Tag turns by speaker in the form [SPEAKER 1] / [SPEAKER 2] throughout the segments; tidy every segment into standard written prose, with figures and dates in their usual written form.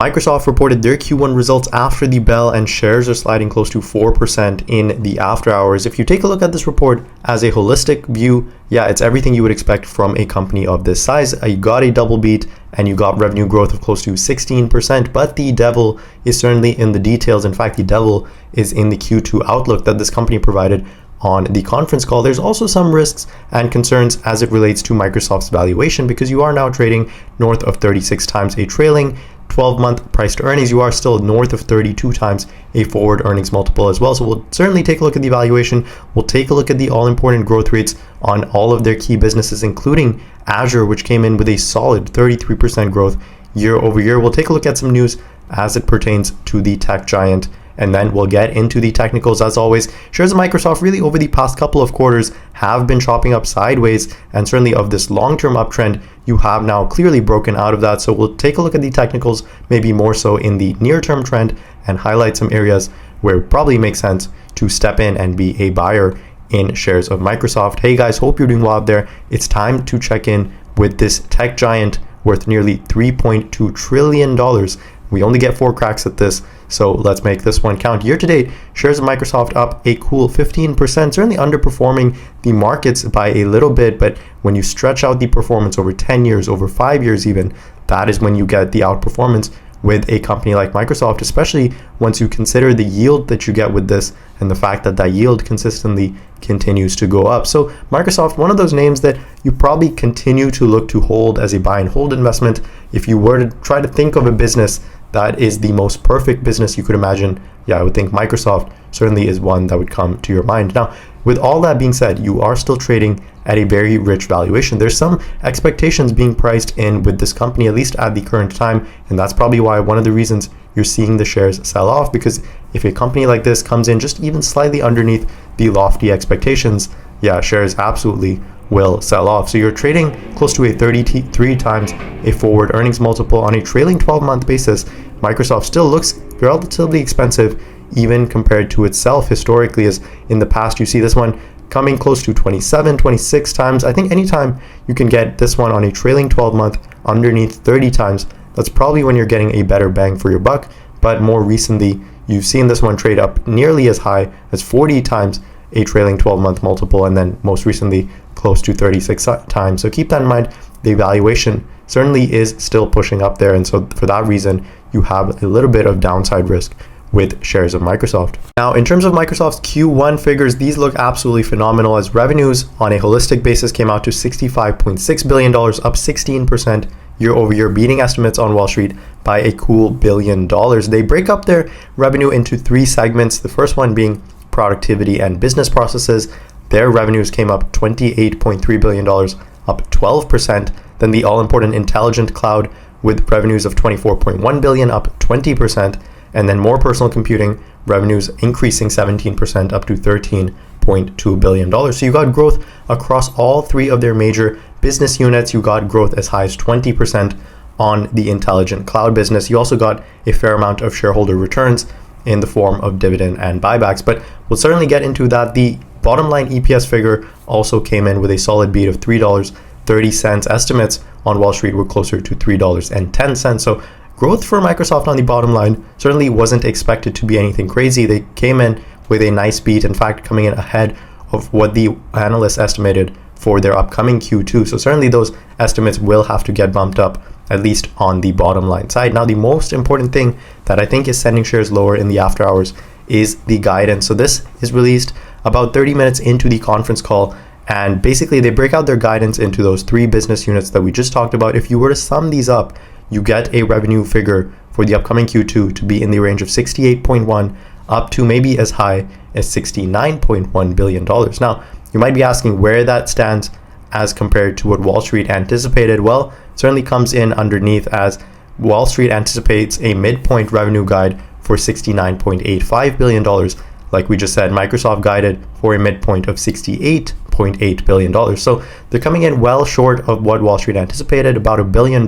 [SPEAKER 1] Microsoft reported their Q1 results after the bell, and shares are sliding close to 4% in the after hours. If you take a look at this report as a holistic view, yeah, it's everything you would expect from a company of this size. You got a double beat and you got revenue growth of close to 16%, but the devil is certainly in the details. In fact, the devil is in the Q2 outlook that this company provided on the conference call. There's also some risks and concerns as it relates to Microsoft's valuation, because you are now trading north of 36 times a trailing 12-month price to earnings. You are still north of 32 times a forward earnings multiple as well. So we'll certainly take a look at the valuation. We'll take a look at the all-important growth rates on all of their key businesses, including Azure, which came in with a solid 33% growth year over year. We'll take a look at some news as it pertains to the tech giant, and then we'll get into the technicals. As always, shares of Microsoft really over the past couple of quarters have been chopping up sideways, and certainly of this long-term uptrend, you have now clearly broken out of that. So we'll take a look at the technicals, maybe more so in the near-term trend, and highlight some areas where it probably makes sense to step in and be a buyer in shares of Microsoft. Hey guys, hope you're doing well out there. It's time to check in with this tech giant worth nearly $3.2 trillion. We only get 4 cracks at this, so let's make this one count. Year to date, shares of Microsoft up a cool 15%, certainly underperforming the markets by a little bit, but when you stretch out the performance over 10 years, over 5 years even, that is when you get the outperformance with a company like Microsoft, especially once you consider the yield that you get with this and the fact that that yield consistently continues to go up. So Microsoft, one of those names that you probably continue to look to hold as a buy and hold investment. If you were to try to think of a business that is the most perfect business you could imagine, yeah, I would think Microsoft certainly is one that would come to your mind. Now, with all that being said, you are still trading at a very rich valuation. There's some expectations being priced in with this company, at least at the current time, and that's probably why one of the reasons you're seeing the shares sell off, because if a company like this comes in just even slightly underneath the lofty expectations, yeah, shares absolutely will sell off. So you're trading close to a 33 times a forward earnings multiple on a trailing 12-month basis. Microsoft still looks relatively expensive even compared to itself historically, as in the past you see this one coming close to 27, 26 times. I think anytime you can get this one on a trailing 12-month underneath 30 times, that's probably when you're getting a better bang for your buck. But more recently, you've seen this one trade up nearly as high as 40 times a trailing 12-month multiple, and then most recently close to 36 times. So keep that in mind. The valuation certainly is still pushing up there, and so for that reason, you have a little bit of downside risk with shares of Microsoft. Now, in terms of Microsoft's Q1 figures, these look absolutely phenomenal, as revenues on a holistic basis came out to $65.6 billion, up 16% year over year, beating estimates on Wall Street by a cool $1 billion. They break up their revenue into 3 segments, the first one being productivity and business processes. Their revenues came up $28.3 billion, up 12%. Then the all-important intelligent cloud with revenues of $24.1 billion, up 20%. And then more personal computing revenues increasing 17%, up to $13.2 billion. So you got growth across all 3 of their major business units. You got growth as high as 20% on the intelligent cloud business. You also got a fair amount of shareholder returns in the form of dividend and buybacks, but we'll certainly get into that. The bottom line EPS figure also came in with a solid beat of $3.30. Estimates on Wall Street were closer to $3.10. So growth for Microsoft on the bottom line certainly wasn't expected to be anything crazy. They came in with a nice beat, in fact, coming in ahead of what the analysts estimated for their upcoming Q2. So certainly those estimates will have to get bumped up, at least on the bottom line side. Now, the most important thing that I think is sending shares lower in the after hours is the guidance. So this is released about 30 minutes into the conference call, and basically they break out their guidance into those 3 business units that we just talked about. If you were to sum these up, you get a revenue figure for the upcoming Q2 to be in the range of 68.1 up to maybe as high as $69.1 billion. Now, you might be asking where that stands as compared to what Wall Street anticipated. Well, it certainly comes in underneath, as Wall Street anticipates a midpoint revenue guide for $69.85 billion. Like we just said, Microsoft guided for a midpoint of $68.8 billion. So they're coming in well short of what Wall Street anticipated, about $1 billion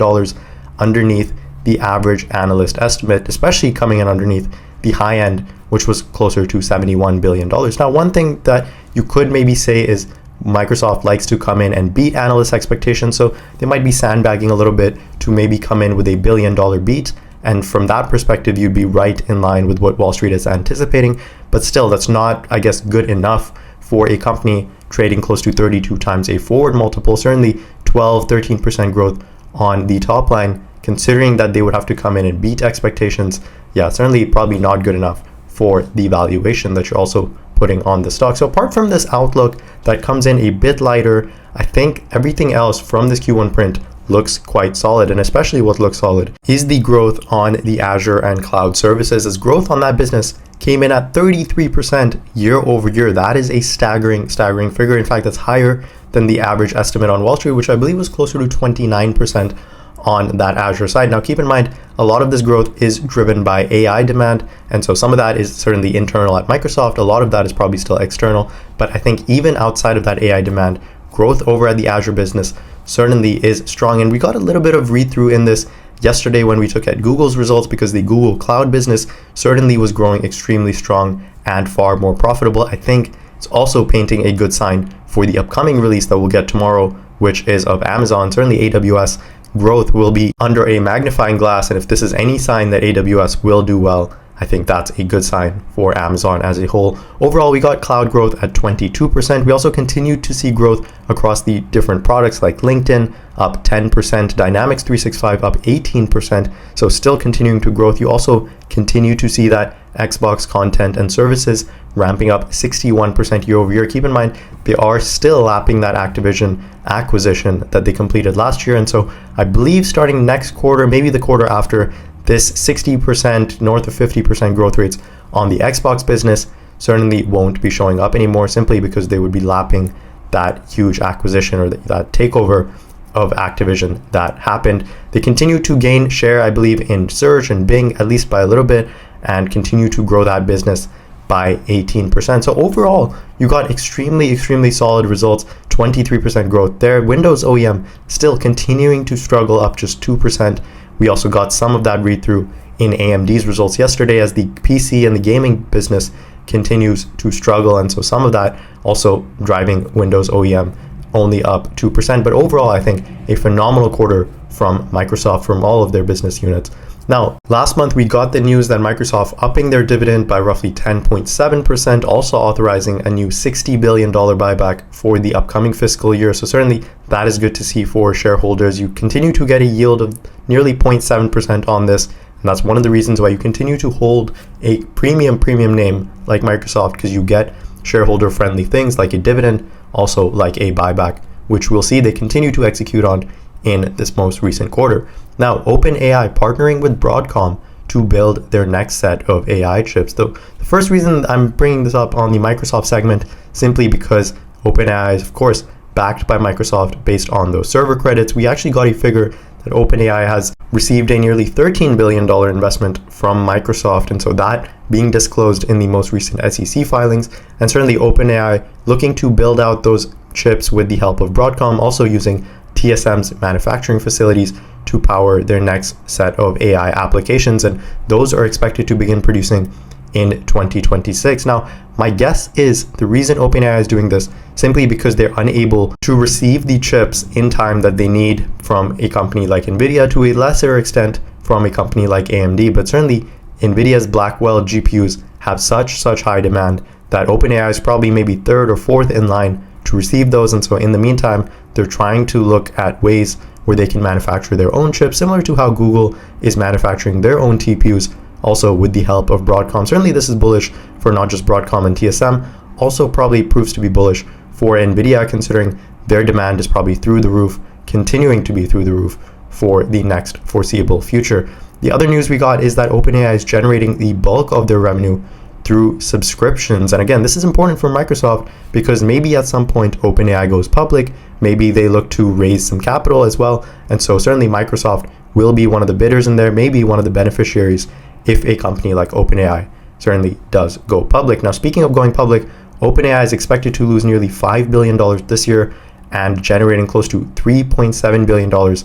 [SPEAKER 1] underneath the average analyst estimate, especially coming in underneath the high end, which was closer to $71 billion. Now, one thing that you could maybe say is Microsoft likes to come in and beat analyst expectations, so they might be sandbagging a little bit to maybe come in with a $1 billion beat And from that perspective, you'd be right in line with what Wall Street is anticipating. But still, that's not, I guess, good enough for a company trading close to 32 times a forward multiple. Certainly 12-13% growth on the top line, considering that they would have to come in and beat expectations. Yeah, certainly probably not good enough for the valuation that you're also putting on the stock. So apart from this outlook that comes in a bit lighter, I think everything else from this Q1 print looks quite solid, and especially what looks solid is the growth on the Azure and cloud services, as growth on that business came in at 33% year over year. That is a staggering figure. In fact, that's higher than the average estimate on Wall Street, which I believe was closer to 29% on that Azure side. Now, keep in mind, a lot of this growth is driven by AI demand, and so some of that is certainly internal at Microsoft. A lot of that is probably still external, but I think even outside of that AI demand, growth over at the Azure business certainly is strong. And we got a little bit of read-through in this yesterday when we took at Google's results, because the Google Cloud business certainly was growing extremely strong and far more profitable. I think it's also painting a good sign for the upcoming release that we'll get tomorrow, which is of Amazon. Certainly AWS growth will be under a magnifying glass, and if this is any sign that AWS will do well, I think that's a good sign for Amazon as a whole. Overall, we got cloud growth at 22%. We also continued to see growth across the different products, like LinkedIn up 10%, Dynamics 365 up 18%. So still continuing to growth. You also continue to see that Xbox content and services ramping up 61% year over year. Keep in mind, they are still lapping that Activision acquisition that they completed last year. And so I believe starting next quarter, maybe the quarter after, this 60%, north of 50% growth rates on the Xbox business certainly won't be showing up anymore, simply because they would be lapping that huge acquisition or that takeover of Activision that happened. They continue to gain share, I believe, in search and Bing, at least by a little bit, and continue to grow that business by 18%. So overall, you got extremely solid results, 23% growth there. Windows OEM still continuing to struggle, up just 2%. We also got some of that read-through in AMD's results yesterday, as the PC and the gaming business continues to struggle, and so some of that also driving Windows OEM only up 2%. But overall, I think a phenomenal quarter from Microsoft, from all of their business units. Now, last month we got the news that Microsoft upping their dividend by roughly 10.7%, also authorizing a new $60 billion buyback for the upcoming fiscal year. So certainly that is good to see for shareholders. You continue to get a yield of nearly 0.7% on this, and that's one of the reasons why you continue to hold a premium name like Microsoft, because you get shareholder friendly things like a dividend, also like a buyback, which we'll see they continue to execute on in this most recent quarter. Now, OpenAI partnering with Broadcom to build their next set of AI chips. The first reason I'm bringing this up on the Microsoft segment, simply because OpenAI is, of course, backed by Microsoft based on those server credits. We actually got a figure that OpenAI has received a nearly $13 billion investment from Microsoft, and so that being disclosed in the most recent SEC filings. And certainly OpenAI looking to build out those chips with the help of Broadcom, also using TSM's manufacturing facilities to power their next set of AI applications, and those are expected to begin producing in 2026. Now, my guess is the reason OpenAI is doing this simply because they're unable to receive the chips in time that they need from a company like NVIDIA, to a lesser extent from a company like AMD. But certainly NVIDIA's Blackwell GPUs have such high demand that OpenAI is probably maybe third or fourth in line to receive those. And so in the meantime, they're trying to look at ways where they can manufacture their own chips, similar to how Google is manufacturing their own TPUs, also with the help of Broadcom. Certainly this is bullish for not just Broadcom and TSM, also probably proves to be bullish for NVIDIA, considering their demand is probably through the roof, continuing to be through the roof for the next foreseeable future. The other news we got is that OpenAI is generating the bulk of their revenue through subscriptions. And again, this is important for Microsoft because maybe at some point OpenAI goes public, maybe they look to raise some capital as well. And so certainly Microsoft will be one of the bidders in there, maybe one of the beneficiaries if a company like OpenAI certainly does go public. Now, speaking of going public, OpenAI is expected to lose nearly $5 billion this year and generating close to $3.7 billion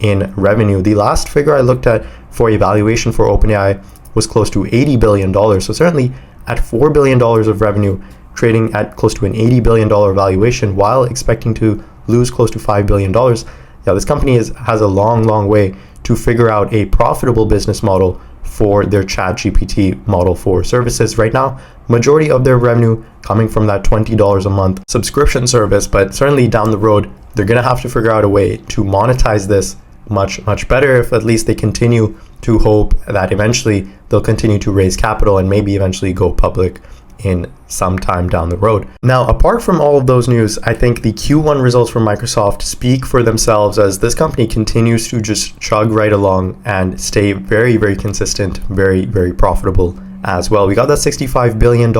[SPEAKER 1] in revenue. The last figure I looked at for evaluation for OpenAI was close to $80 billion. So certainly at $4 billion of revenue, trading at close to an $80 billion valuation while expecting to lose close to $5 billion. Yeah, this company has a long way to figure out a profitable business model for their ChatGPT model for services. Right now, majority of their revenue coming from that $20 a month subscription service, but certainly down the road, they're going to have to figure out a way to monetize this much better, if at least they continue to hope that eventually they'll continue to raise capital and maybe eventually go public in some time down the road. Now, apart from all of those news, I think the Q1 results from Microsoft speak for themselves as this company continues to just chug right along and stay very consistent, very profitable as well. We got that $65 billion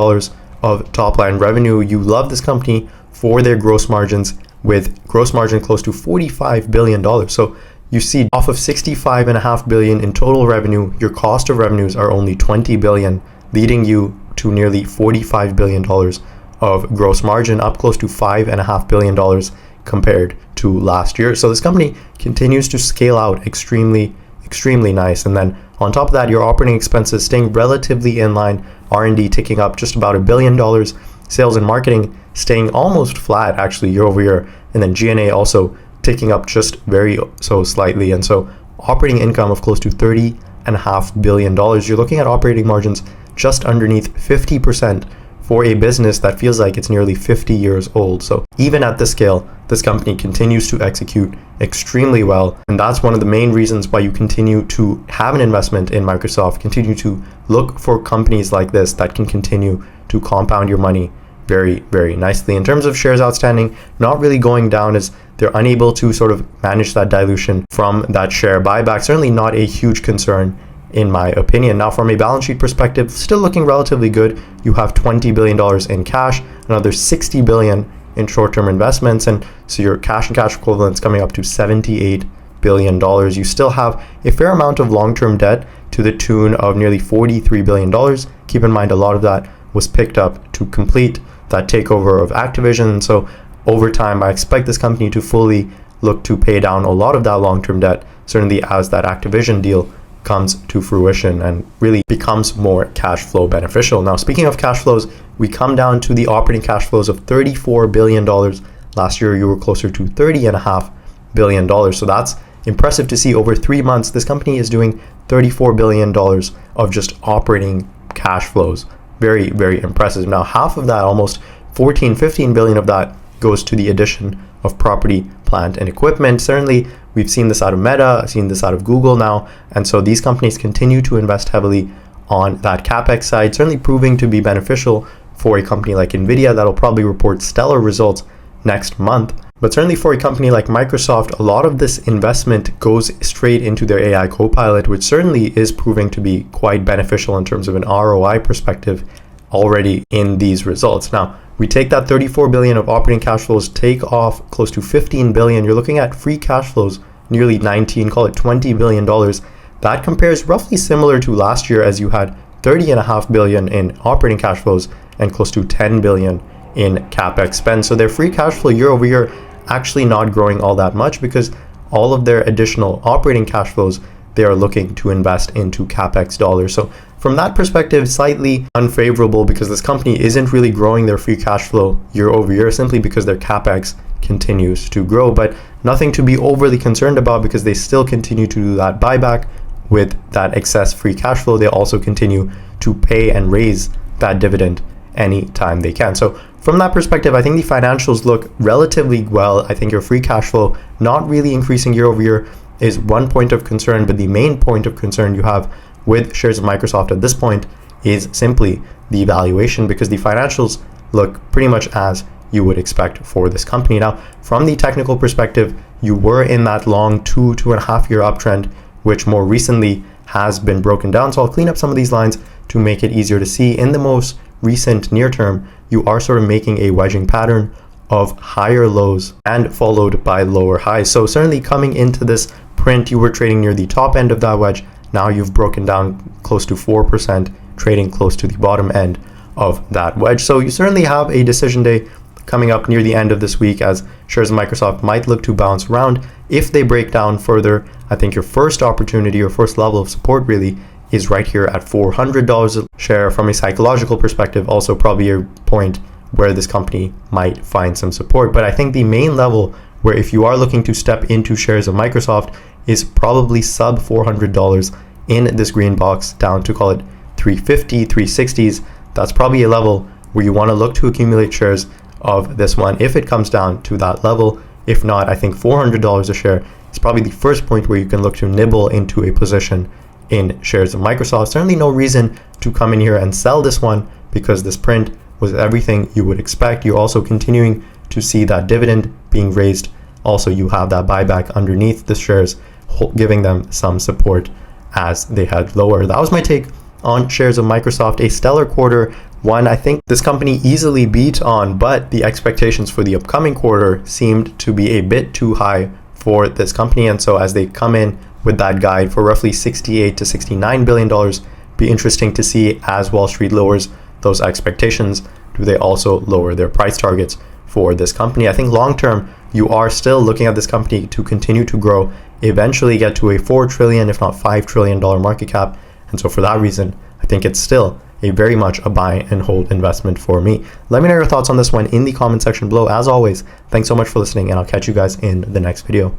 [SPEAKER 1] of top line revenue. You love this company for their gross margins, with gross margin close to $45 billion. So you see, off of $65.5 billion in total revenue, your cost of revenues are only $20 billion, leading you to nearly $45 billion of gross margin, up close to $5.5 billion compared to last year. So this company continues to scale out extremely nice. And then on top of that, your operating expenses staying relatively in line, R&D ticking up just about $1 billion, sales and marketing staying almost flat actually year over year, and then G&A also ticking up just very so slightly. And so operating income of close to $30.5 billion. You're looking at operating margins just underneath 50% for a business that feels like it's nearly 50 years old. So even at this scale, this company continues to execute extremely well. And that's one of the main reasons why you continue to have an investment in Microsoft, continue to look for companies like this that can continue to compound your money very nicely. In terms of shares outstanding, not really going down as they're unable to sort of manage that dilution from that share buyback. Certainly not a huge concern in my opinion. Now, from a balance sheet perspective, still looking relatively good. You have $20 billion in cash, another $60 billion in short-term investments, and so your cash and cash equivalents coming up to $78 billion. You still have a fair amount of long-term debt to the tune of nearly $43 billion. Keep in mind, a lot of that was picked up to complete that takeover of Activision. And so over time, I expect this company to fully look to pay down a lot of that long-term debt, certainly as that Activision deal comes to fruition and really becomes more cash flow beneficial. Now, speaking of cash flows, we come down to the operating cash flows of $34 billion. Last year, you were closer to $30.5 billion. So that's impressive to see. Over 3 months, this company is doing $34 billion of just operating cash flows. Very impressive. Now, half of that, almost 15 billion of that, goes to the addition of property, plant, and equipment. Certainly, we've seen this out of Meta, seen this out of Google now, and so these companies continue to invest heavily on that Capex side, certainly proving to be beneficial for a company like Nvidia that'll probably report stellar results next month. But certainly for a company like Microsoft, a lot of this investment goes straight into their AI Copilot, which certainly is proving to be quite beneficial in terms of an ROI perspective already in these results. Now, we take that 34 billion of operating cash flows, take off close to 15 billion. You're looking at free cash flows, nearly 19, call it $20 billion. That compares roughly similar to last year, as you had 30.5 billion in operating cash flows and close to 10 billion in Capex spend. So their free cash flow year over year actually not growing all that much, because all of their additional operating cash flows they are looking to invest into Capex dollars. So from that perspective, slightly unfavorable, because this company isn't really growing their free cash flow year over year simply because their Capex continues to grow. But nothing to be overly concerned about, because they still continue to do that buyback with that excess free cash flow. They also continue to pay and raise that dividend anytime they can. So from that perspective, I think the financials look relatively well. I think your free cash flow not really increasing year over year is one point of concern, but the main point of concern you have with shares of Microsoft at this point is simply the valuation, because the financials look pretty much as you would expect for this company. Now, from the technical perspective, you were in that long 2.5 year uptrend, which more recently has been broken down. So I'll clean up some of these lines to make it easier to see. In the most recent near term, you are sort of making a wedging pattern of higher lows and followed by lower highs. So certainly coming into this print, you were trading near the top end of that wedge. Now you've broken down close to 4%, trading close to the bottom end of that wedge. So you certainly have a decision day coming up near the end of this week, as shares of Microsoft might look to bounce around. If they break down further, I think your first opportunity or first level of support really is right here at $400 a share. From a psychological perspective, also probably a point where this company might find some support. But I think the main level where, if you are looking to step into shares of Microsoft, is probably sub $400 in this green box, down to call it 350, 360s. That's probably a level where you want to look to accumulate shares of this one if it comes down to that level. If not, I think $400 a share is probably the first point where you can look to nibble into a position in shares of Microsoft. Certainly no reason to come in here and sell this one, because this print was everything you would expect. You're also continuing to see that dividend being raised. Also, you have that buyback underneath the shares, giving them some support as they head lower. That was my take on shares of Microsoft. A stellar quarter, one I think this company easily beat on, but the expectations for the upcoming quarter seemed to be a bit too high for this company. And so as they come in with that guide for roughly $68 to $69 billion, be interesting to see as Wall Street lowers those expectations. Do they also lower their price targets for this company? I think long term, you are still looking at this company to continue to grow, eventually get to a $4 trillion, if not $5 trillion market cap. And so for that reason, I think it's still a very much a buy and hold investment for me. Let me know your thoughts on this one in the comment section below. As always, thanks so much for listening, and I'll catch you guys in the next video.